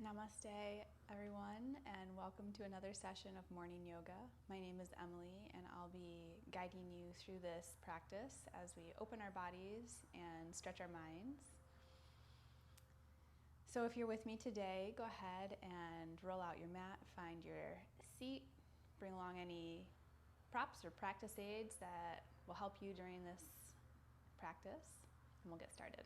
Namaste, everyone, and welcome to another session of morning yoga. My name is Emily, and I'll be guiding you through this practice as we open our bodies and stretch our minds. So if you're with me today, go ahead and roll out your mat, find your seat, bring along any props or practice aids that will help you during this practice, and we'll get started.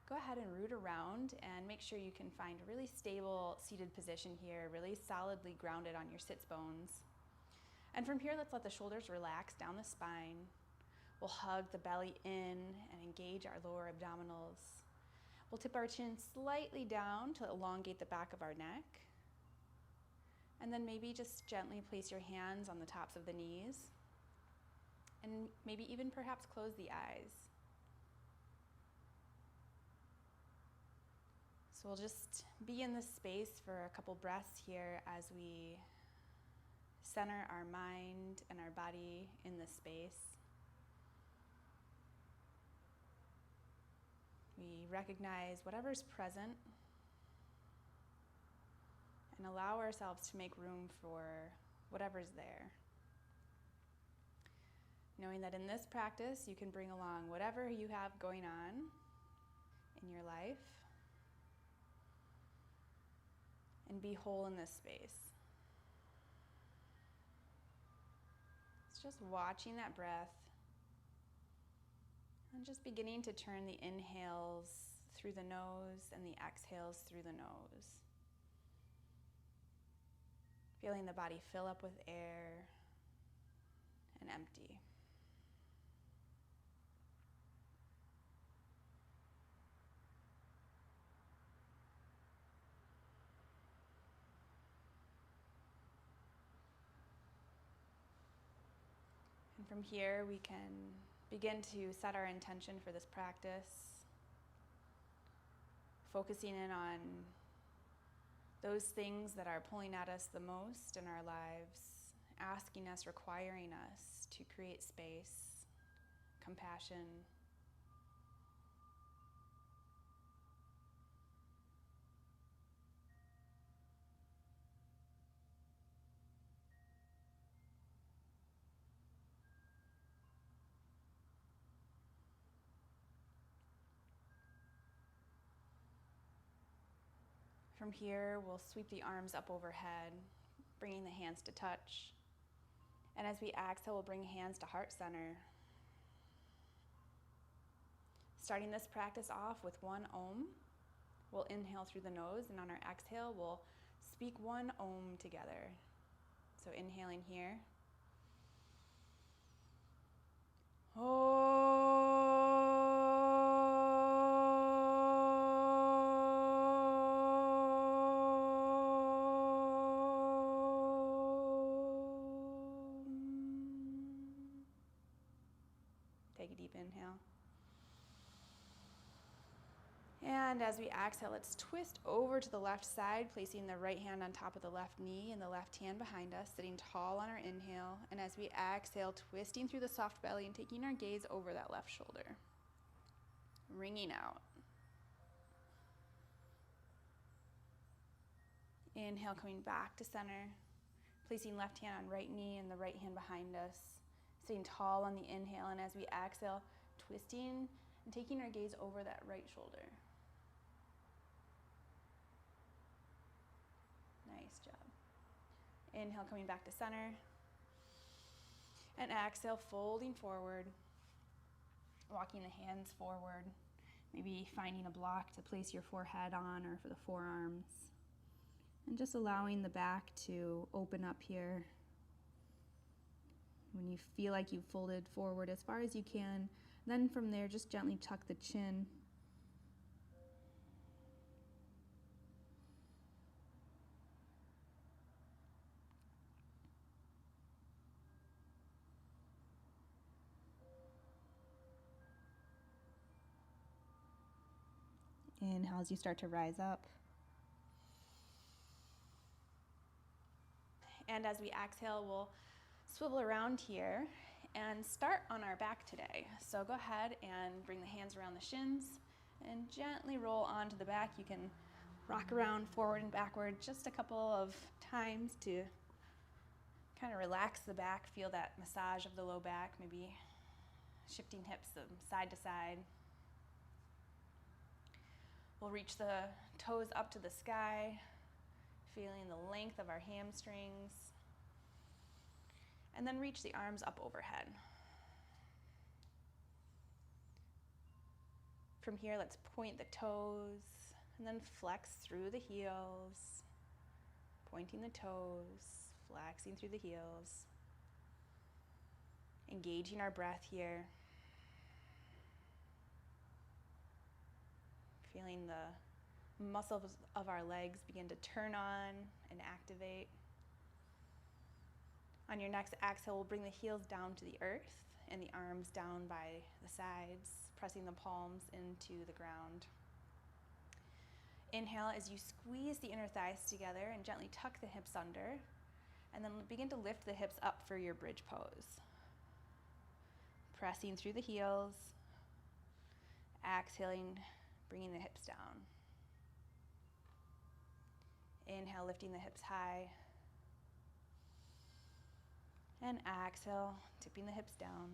Go ahead and root around and make sure you can find a really stable seated position here, really solidly grounded on your sits bones. And from here, let's let the shoulders relax down the spine. We'll hug the belly in and engage our lower abdominals. We'll tip our chin slightly down to elongate the back of our neck. And then maybe just gently place your hands on the tops of the knees. And maybe even perhaps close the eyes. So we'll just be in this space for a couple breaths here as we center our mind and our body in this space. We recognize whatever's present and allow ourselves to make room for whatever's there. Knowing that in this practice, you can bring along whatever you have going on in your life and be whole in this space. It's just watching that breath and just beginning to turn the inhales through the nose and the exhales through the nose. Feeling the body fill up with air and empty. And from here, we can begin to set our intention for this practice, focusing in on those things that are pulling at us the most in our lives, asking us, requiring us to create space, compassion. From here, we'll sweep the arms up overhead, bringing the hands to touch. And as we exhale, we'll bring hands to heart center. Starting this practice off with one Om. We'll inhale through the nose, and on our exhale, we'll speak one Om together. So inhaling here. Om. Take a deep inhale. And as we exhale, let's twist over to the left side, placing the right hand on top of the left knee and the left hand behind us, sitting tall on our inhale. And as we exhale, twisting through the soft belly and taking our gaze over that left shoulder. Wringing out. Inhale, coming back to center, placing left hand on right knee and the right hand behind us, sitting tall on the inhale. And as we exhale, twisting and taking our gaze over that right shoulder. Nice job. Inhale, coming back to center. And exhale, folding forward, walking the hands forward, maybe finding a block to place your forehead on or for the forearms. And just allowing the back to open up here. When you feel like you've folded forward as far as you can, then from there, just gently tuck the chin. Inhale as you start to rise up. And as we exhale, we'll swivel around here and start on our back today. So go ahead and bring the hands around the shins And gently roll onto the back. You can rock around forward and backward just a couple of times to kind of relax the back, feel that massage of the low back, maybe shifting hips side to side. We'll reach the toes up to the sky, feeling the length of our hamstrings, and then reach the arms up overhead. From here, let's point the toes and then flex through the heels, pointing the toes, flexing through the heels, engaging our breath here, feeling the muscles of our legs begin to turn on and activate. On your next exhale, we'll bring the heels down to the earth and the arms down by the sides, pressing the palms into the ground. Inhale as you squeeze the inner thighs together and gently tuck the hips under, and then begin to lift the hips up for your bridge pose. Pressing through the heels, exhaling, bringing the hips down. Inhale, lifting the hips high, and exhale, tipping the hips down.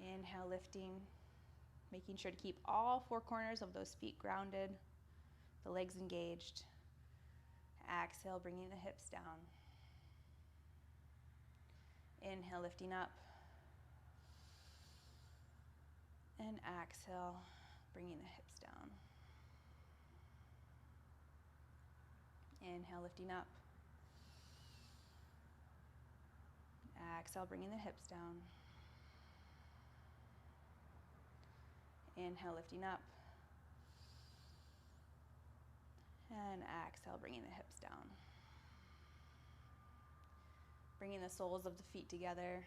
Inhale, lifting, making sure to keep all four corners of those feet grounded, the legs engaged. Exhale, bringing the hips down. Inhale, lifting up. And exhale, bringing the hips down. Inhale, lifting up. Exhale, bringing the hips down. Inhale, lifting up. And exhale, bringing the hips down. Bringing the soles of the feet together.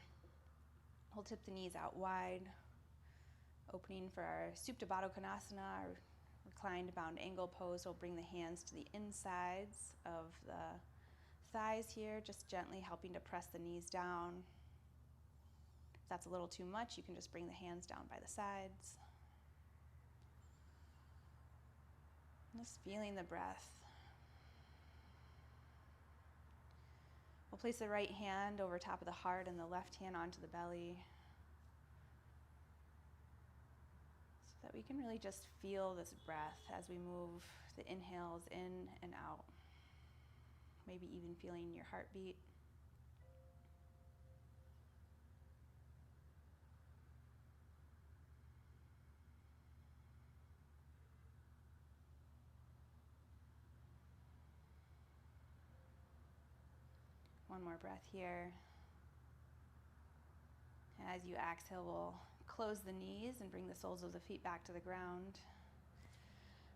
We'll tip the knees out wide. Opening for our Supta Baddha Konasana, our reclined bound angle pose. We'll bring the hands to the insides of the thighs here, just gently helping to press the knees down. If that's a little too much, you can just bring the hands down by the sides. Just feeling the breath. We'll place the right hand over top of the heart and the left hand onto the belly, so that we can really just feel this breath as we move the inhales in and out. Maybe even feeling your heartbeat. One more breath here. As you exhale, we'll close the knees and bring the soles of the feet back to the ground.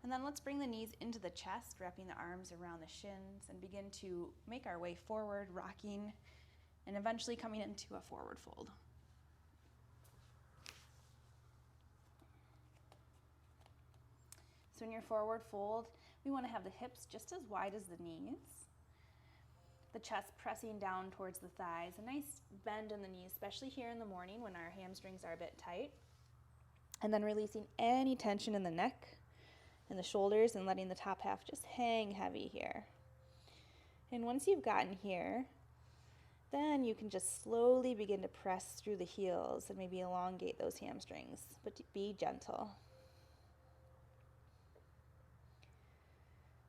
And then let's bring the knees into the chest, wrapping the arms around the shins, and begin to make our way forward, rocking, and eventually coming into a forward fold. So in your forward fold, we want to have the hips just as wide as the knees. The chest pressing down towards the thighs, a nice bend in the knees, especially here in the morning when our hamstrings are a bit tight. And then releasing any tension in the neck and the shoulders and letting the top half just hang heavy here. And once you've gotten here, then you can just slowly begin to press through the heels and maybe elongate those hamstrings, but be gentle.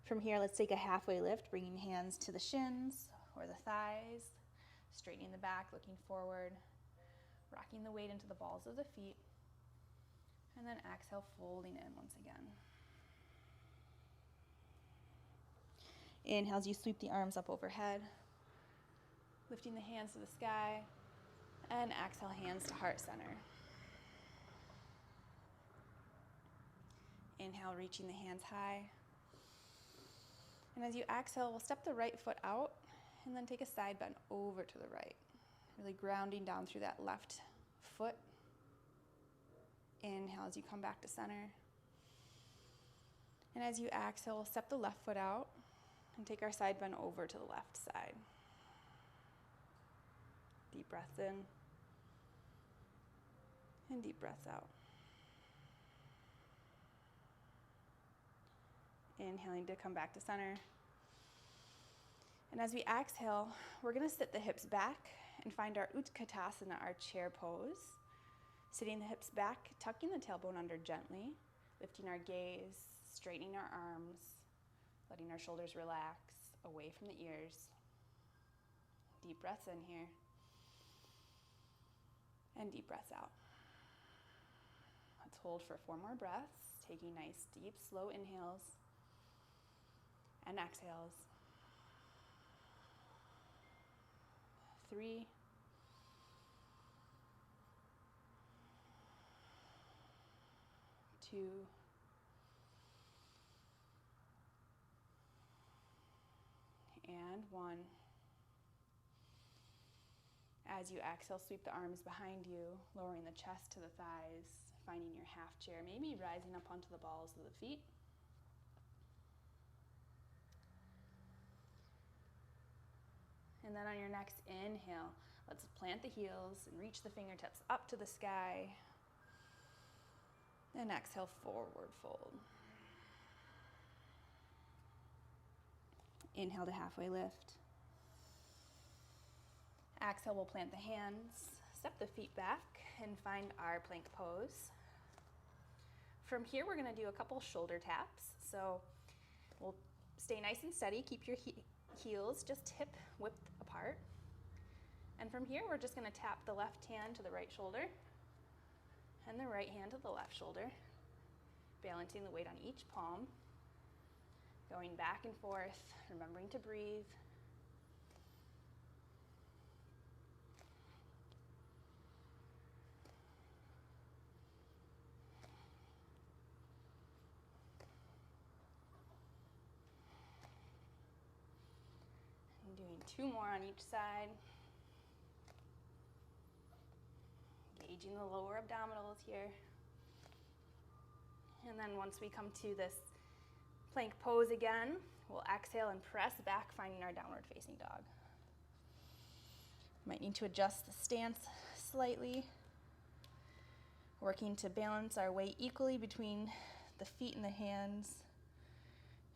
From here, let's take a halfway lift, bringing hands to the shins or the thighs, straightening the back, looking forward, rocking the weight into the balls of the feet, and then exhale, folding in once again. Inhale as you sweep the arms up overhead, lifting the hands to the sky, and exhale, hands to heart center. Inhale, reaching the hands high. And as you exhale, we'll step the right foot out and then take a side bend over to the right, really grounding down through that left foot. Inhale as you come back to center. And as you exhale, we'll step the left foot out and take our side bend over to the left side. Deep breaths in and deep breaths out. Inhaling to come back to center. And as we exhale, we're going to sit the hips back and find our Utkatasana, our chair pose. Sitting the hips back, tucking the tailbone under gently, lifting our gaze, straightening our arms, letting our shoulders relax away from the ears. Deep breaths in here. And deep breaths out. Let's hold for 4 more breaths, taking nice, deep, slow inhales and exhales. 3, 2, and 1. As you exhale, sweep the arms behind you, lowering the chest to the thighs, finding your half chair, maybe rising up onto the balls of the feet. And then on your next inhale, let's plant the heels and reach the fingertips up to the sky. And exhale, forward fold. Inhale to halfway lift. Exhale, we'll plant the hands, step the feet back, and find our plank pose. From here, we're gonna do a couple shoulder taps. So we'll stay nice and steady, keep your heels just hip width apart. And from here, we're just gonna tap the left hand to the right shoulder and the right hand to the left shoulder, balancing the weight on each palm, going back and forth, remembering to breathe. And doing 2 more on each side. Engaging the lower abdominals here. And then once we come to this plank pose again, we'll exhale and press back, finding our downward facing dog. Might need to adjust the stance slightly. Working to balance our weight equally between the feet and the hands.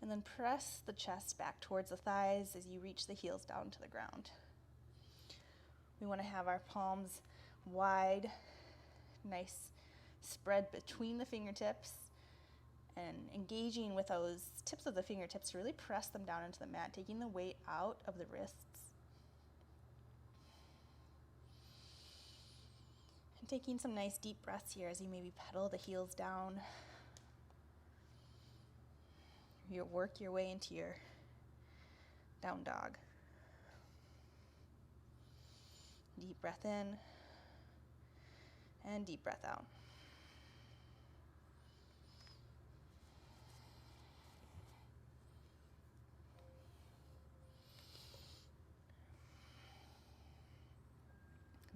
And then press the chest back towards the thighs as you reach the heels down to the ground. We want to have our palms wide, nice spread between the fingertips, and engaging with those tips of the fingertips to really press them down into the mat, taking the weight out of the wrists. And taking some nice deep breaths here as you maybe pedal the heels down. You work your way into your down dog. Deep breath in and deep breath out.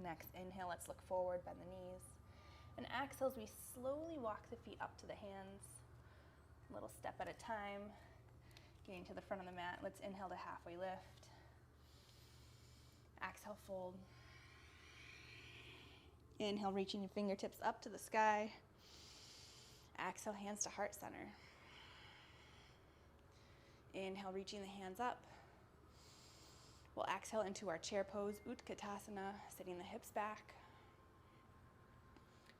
Next inhale, let's look forward, bend the knees. And exhale as we slowly walk the feet up to the hands, a little step at a time, getting to the front of the mat. Let's inhale to halfway lift. Exhale, fold. Inhale, reaching your fingertips up to the sky. Exhale, hands to heart center. Inhale, reaching the hands up. We'll exhale into our chair pose, Utkatasana, sitting the hips back.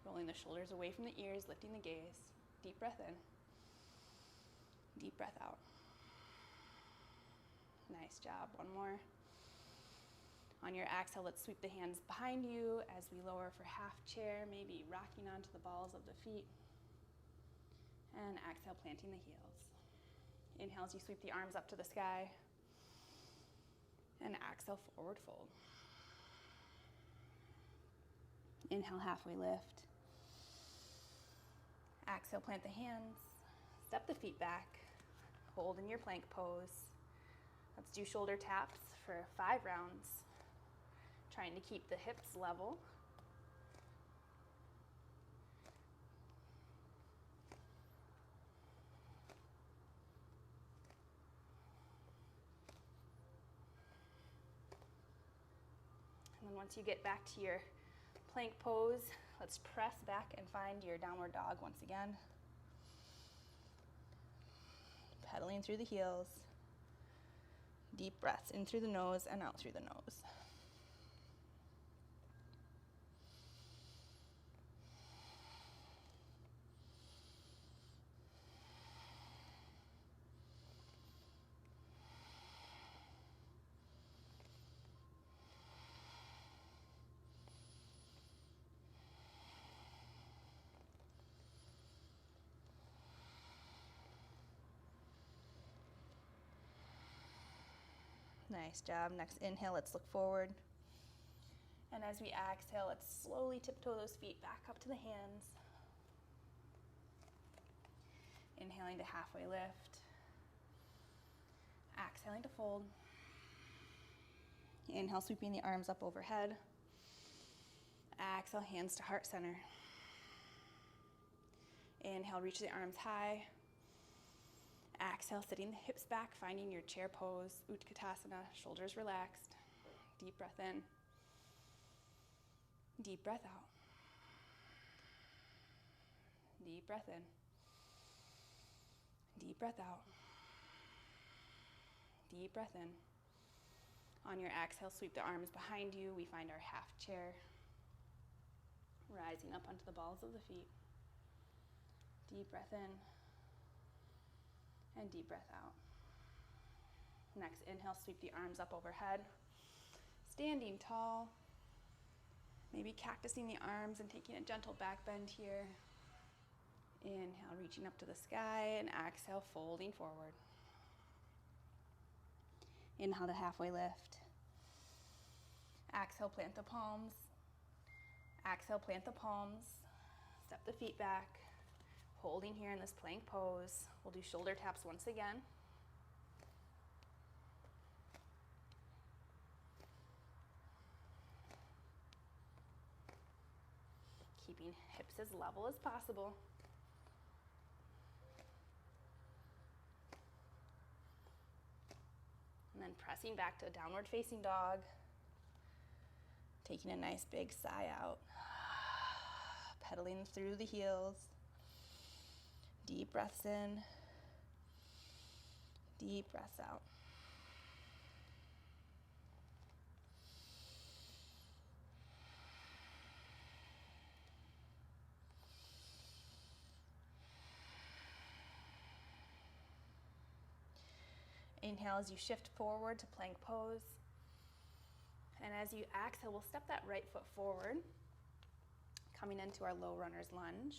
Rolling the shoulders away from the ears, lifting the gaze. Deep breath in. Deep breath out. Nice job. 1 more. On your exhale, let's sweep the hands behind you as we lower for half chair, maybe rocking onto the balls of the feet. And exhale, planting the heels. Inhale as you sweep the arms up to the sky. And exhale, forward fold. Inhale, halfway lift. Exhale, plant the hands. Step the feet back. Hold in your plank pose. Let's do shoulder taps for 5 rounds. Trying to keep the hips level. And then once you get back to your plank pose, let's press back and find your downward dog once again. pedaling through the heels. Deep breaths in through the nose and out through the nose. Nice job. Next inhale, let's look forward. And as we exhale, let's slowly tiptoe those feet back up to the hands. Inhaling to halfway lift. Exhaling to fold. Inhale, sweeping the arms up overhead. Exhale, hands to heart center. Inhale, reach the arms high. Exhale, sitting the hips back, finding your chair pose, Utkatasana, shoulders relaxed. Deep breath in. Deep breath out. Deep breath in. Deep breath out. Deep breath in. On your exhale, sweep the arms behind you. We find our half chair. Rising up onto the balls of the feet. Deep breath in. And deep breath out. Next inhale, sweep the arms up overhead. Standing tall. Maybe cactusing the arms and taking a gentle back bend here. Inhale, reaching up to the sky, and exhale, folding forward. Inhale to halfway lift. Exhale, plant the palms. Exhale, plant the palms. Step the feet back. Holding here in this plank pose. We'll do shoulder taps once again. Keeping hips as level as possible. And then pressing back to a downward facing dog. Taking a nice big sigh out. Pedaling through the heels. Deep breaths in. Deep breaths out. Inhale as you shift forward to plank pose. And as you exhale, we'll step that right foot forward, coming into our low runner's lunge.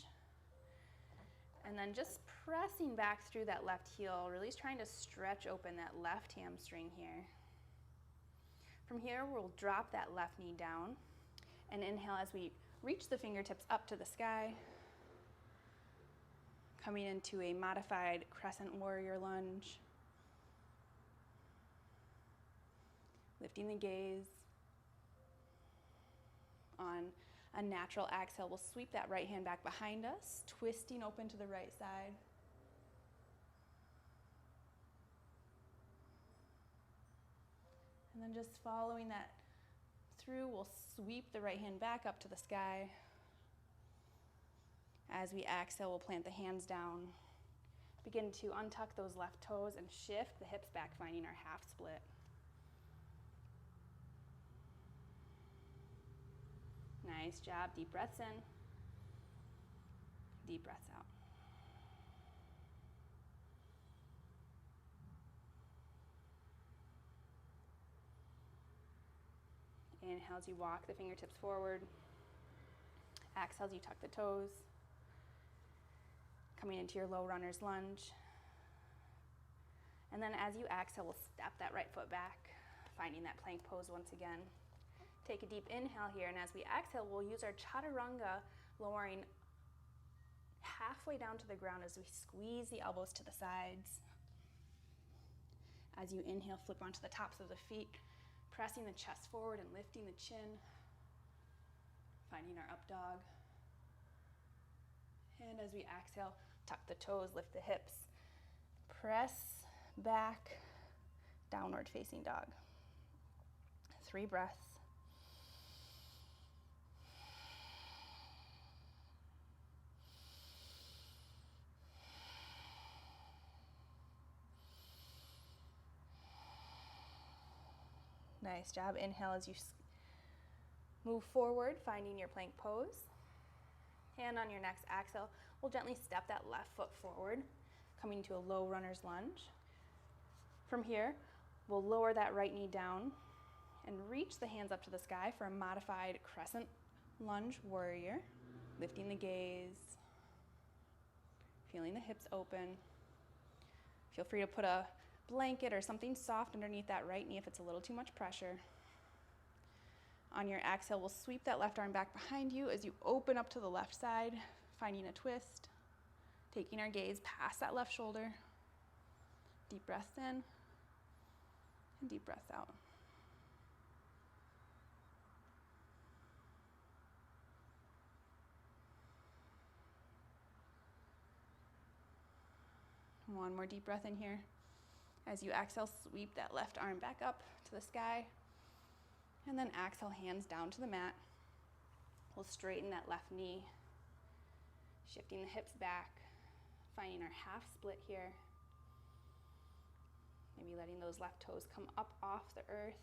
And then just pressing back through that left heel, really trying to stretch open that left hamstring here. From here, we'll drop that left knee down and inhale as we reach the fingertips up to the sky, coming into a modified crescent warrior lunge. Lifting the gaze. On a natural exhale, we'll sweep that right hand back behind us, twisting open to the right side. And then just following that through, we'll sweep the right hand back up to the sky. As we exhale, we'll plant the hands down. Begin to untuck those left toes and shift the hips back, finding our half split. Nice job. Deep breaths in. Deep breaths out. Inhale as you walk the fingertips forward. Exhale as you tuck the toes. Coming into your low runner's lunge. And then as you exhale, we'll step that right foot back, finding that plank pose once again. Take a deep inhale here, and as we exhale, we'll use our chaturanga, lowering halfway down to the ground as we squeeze the elbows to the sides. As you inhale, flip onto the tops of the feet, pressing the chest forward and lifting the chin, finding our up dog. And as we exhale, tuck the toes, lift the hips, press back, downward facing dog. 3 breaths. Nice job. Inhale as you move forward, finding your plank pose. And on your next exhale, we'll gently step that left foot forward, coming to a low runner's lunge. From here, we'll lower that right knee down and reach the hands up to the sky for a modified crescent lunge warrior, lifting the gaze, feeling the hips open. Feel free to put a blanket or something soft underneath that right knee if it's a little too much pressure. On your exhale, we'll sweep that left arm back behind you as you open up to the left side, finding a twist, taking our gaze past that left shoulder. Deep breaths in and deep breaths out. One more deep breath in here. As you exhale, sweep that left arm back up to the sky. And then exhale, hands down to the mat. We'll straighten that left knee, shifting the hips back, finding our half split here. Maybe letting those left toes come up off the earth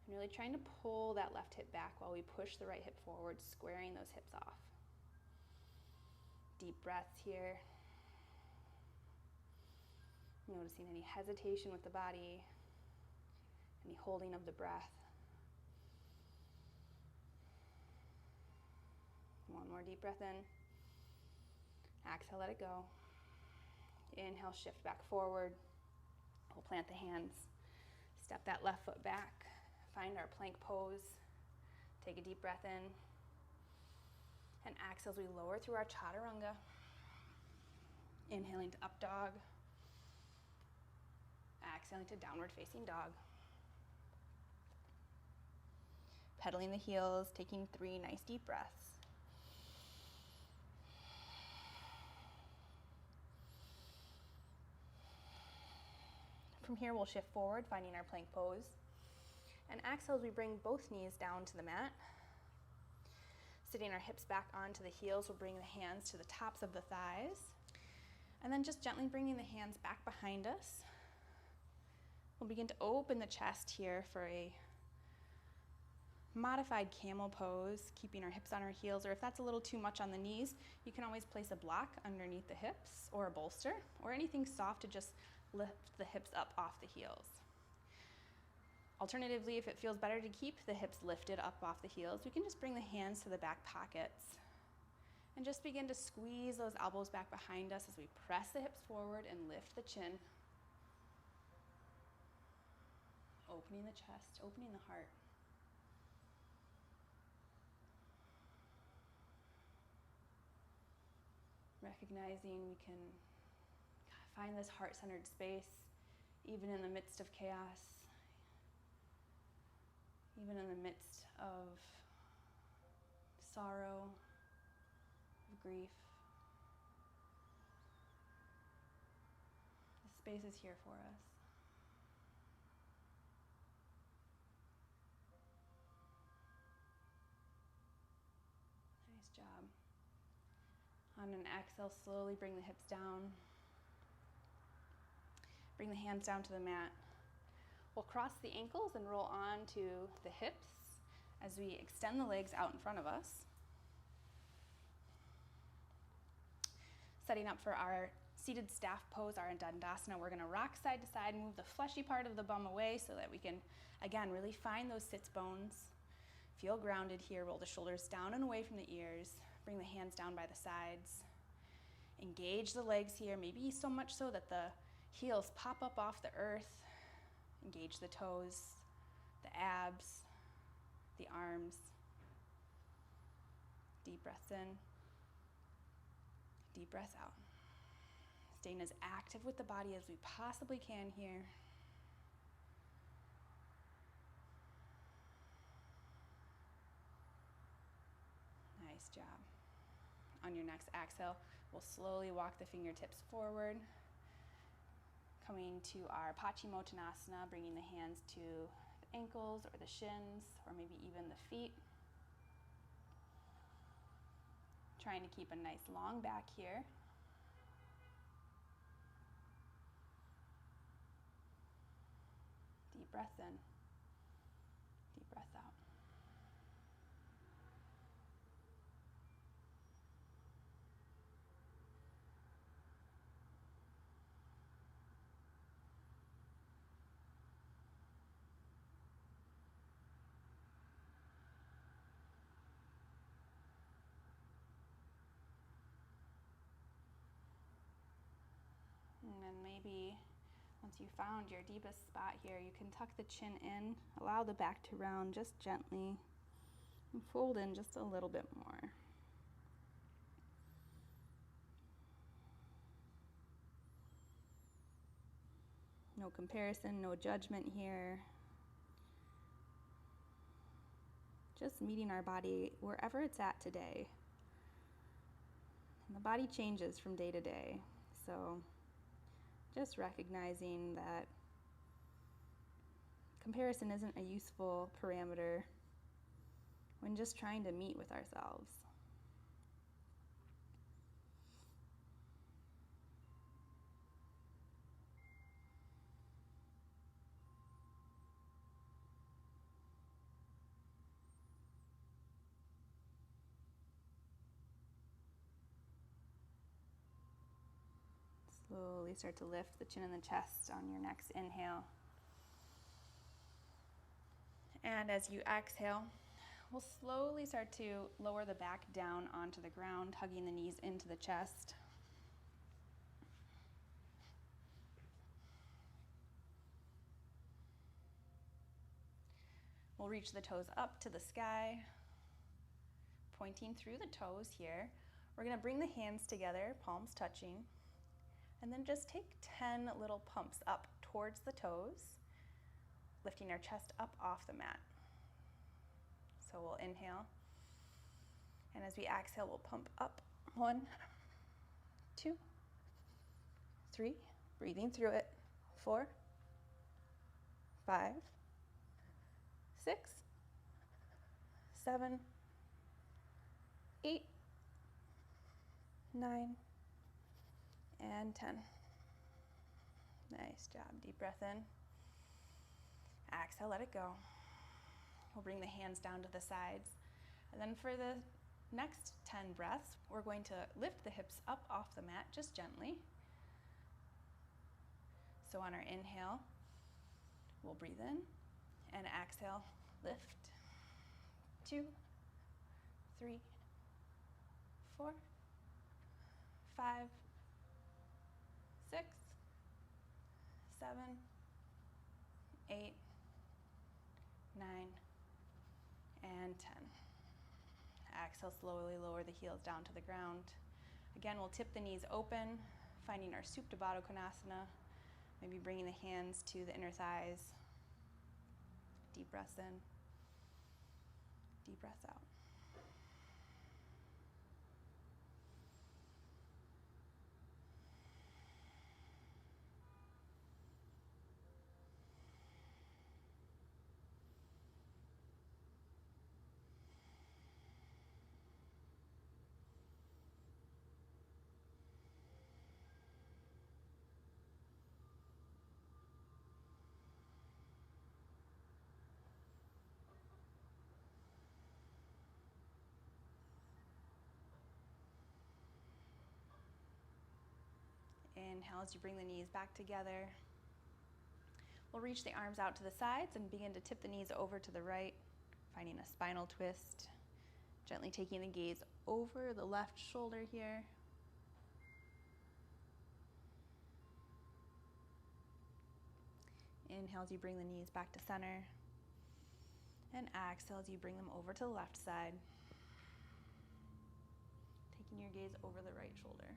and really trying to pull that left hip back while we push the right hip forward, squaring those hips off. Deep breaths here. Noticing any hesitation with the body, any holding of the breath. One more deep breath in. Exhale, let it go. Inhale, shift back forward. We'll plant the hands. Step that left foot back. Find our plank pose. Take a deep breath in. And exhale as we lower through our chaturanga. Inhaling to up dog. Exhaling to downward facing dog. Pedaling the heels, taking 3 nice deep breaths. From here, we'll shift forward, finding our plank pose. And exhale as we bring both knees down to the mat. Sitting our hips back onto the heels, we'll bring the hands to the tops of the thighs. And then just gently bringing the hands back behind us. We'll begin to open the chest here for a modified camel pose, keeping our hips on our heels, or if that's a little too much on the knees, you can always place a block underneath the hips or a bolster or anything soft to just lift the hips up off the heels. Alternatively, if it feels better to keep the hips lifted up off the heels, we can just bring the hands to the back pockets and just begin to squeeze those elbows back behind us as we press the hips forward and lift the chin. Opening the chest, opening the heart. Recognizing we can find this heart-centered space even in the midst of chaos, even in the midst of sorrow, of grief. The space is here for us. Nice job. On an exhale, slowly bring the hips down. Bring the hands down to the mat. We'll cross the ankles and roll on to the hips as we extend the legs out in front of us. Setting up for our seated staff pose, our Dandasana, we're gonna rock side to side, move the fleshy part of the bum away so that we can, again, really find those sits bones. Feel grounded here, roll the shoulders down and away from the ears. Bring the hands down by the sides. Engage the legs here, maybe so much so that the heels pop up off the earth. Engage the toes, the abs, the arms. Deep breaths in, deep breaths out. Staying as active with the body as we possibly can here. Nice job. On your next exhale, we'll slowly walk the fingertips forward, coming to our Paschimottanasana, bringing the hands to the ankles or the shins, or maybe even the feet. Trying to keep a nice long back here. Deep breaths in. breath out. And then maybe once you found your deepest spot here, you can tuck the chin in, allow the back to round just gently, and fold in just a little bit more. No comparison, no judgment here. Just meeting our body wherever it's at today. And the body changes from day to day, so just recognizing that comparison isn't a useful parameter when just trying to meet with ourselves. Slowly start to lift the chin and the chest on your next inhale. And as you exhale, we'll slowly start to lower the back down onto the ground, hugging the knees into the chest. We'll reach the toes up to the sky, pointing through the toes here. We're going to bring the hands together, palms touching, and then just take 10 little pumps up towards the toes, lifting our chest up off the mat. So we'll inhale, and as we exhale, we'll pump up. 1, 2, 3, breathing through it. 4, 5, 6, 7, 8, 9, and 10. Nice job. Deep breath in. Exhale, let it go. We'll bring the hands down to the sides. And then for the next 10 breaths, we're going to lift the hips up off the mat just gently. So on our inhale, we'll breathe in, and exhale, lift. 2, 3, 4, 5, 6, 7, 8, 9, and 10. Exhale, slowly lower the heels down to the ground. Again, we'll tip the knees open, finding our Supta Baddha Konasana. Maybe bringing the hands to the inner thighs. Deep breaths in, deep breaths out. Inhale as you bring the knees back together. We'll reach the arms out to the sides and begin to tip the knees over to the right, finding a spinal twist. Gently taking the gaze over the left shoulder here. Inhale as you bring the knees back to center. And exhale as you bring them over to the left side. Taking your gaze over the right shoulder.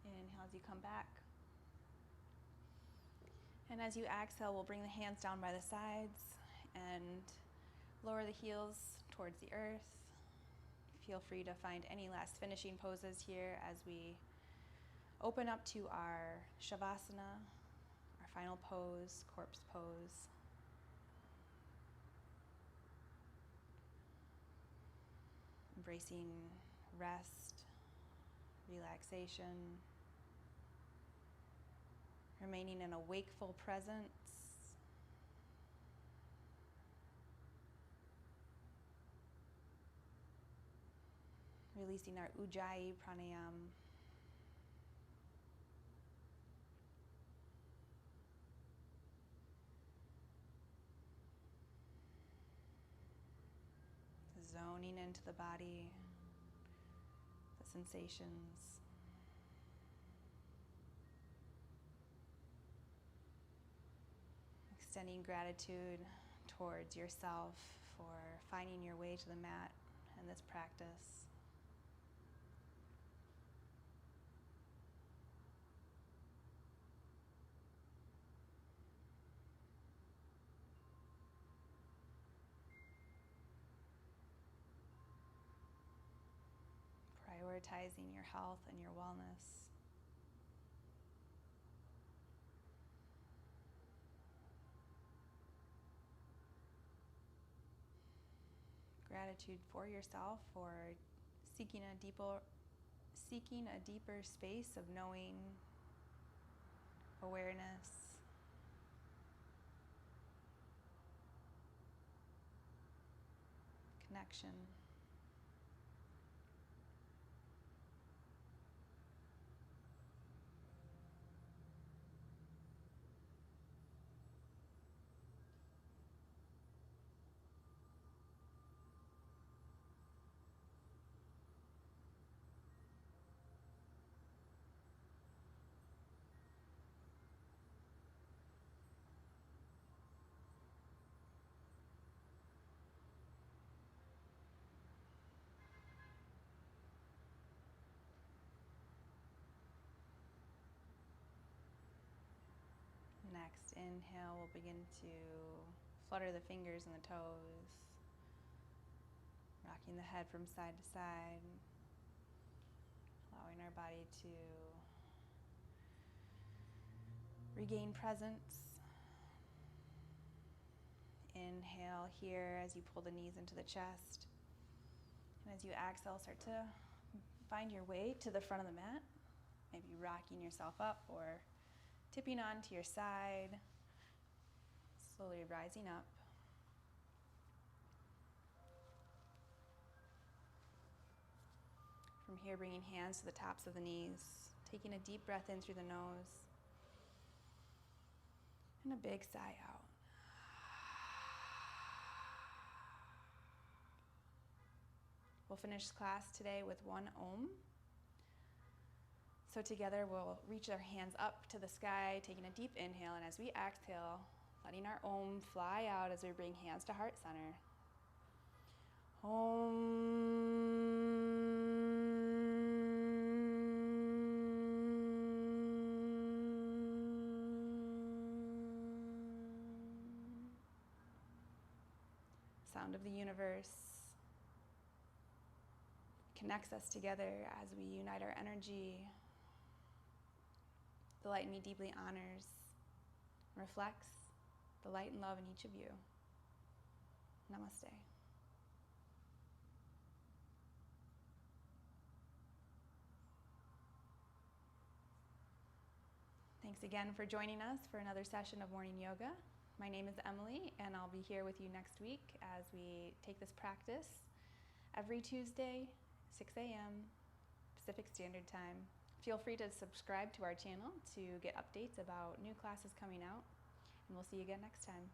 Inhale as you come back. And as you exhale, we'll bring the hands down by the sides and lower the heels towards the earth, Feel free to find any last finishing poses here as we open up to our Shavasana, our final pose, corpse pose. Embracing rest, relaxation, remaining in a wakeful presence. Releasing our Ujjayi pranayama. Zoning into the body, the sensations. Extending gratitude towards yourself for finding your way to the mat in this practice. Prioritizing your health and your wellness. Gratitude for yourself for seeking a deeper space of knowing, awareness, connection. Next, inhale, we'll begin to flutter the fingers and the toes, rocking the head from side to side, allowing our body to regain presence. Inhale here as you pull the knees into the chest. And as you exhale, start to find your way to the front of the mat, maybe rocking yourself up or tipping onto your side, slowly rising up. From here, bringing hands to the tops of the knees, taking a deep breath in through the nose, and a big sigh out. We'll finish class today with one Om. So together we'll reach our hands up to the sky, taking a deep inhale, and as we exhale, letting our Om fly out as we bring hands to heart center. Om. Sound of the universe connects us together as we unite our energy. The light in me deeply honors and reflects the light and love in each of you. Namaste. Thanks again for joining us for another session of morning yoga. My name is Emily, and I'll be here with you next week as we take this practice every Tuesday, 6 a.m. Pacific Standard Time. Feel free to subscribe to our channel to get updates about new classes coming out, and we'll see you again next time.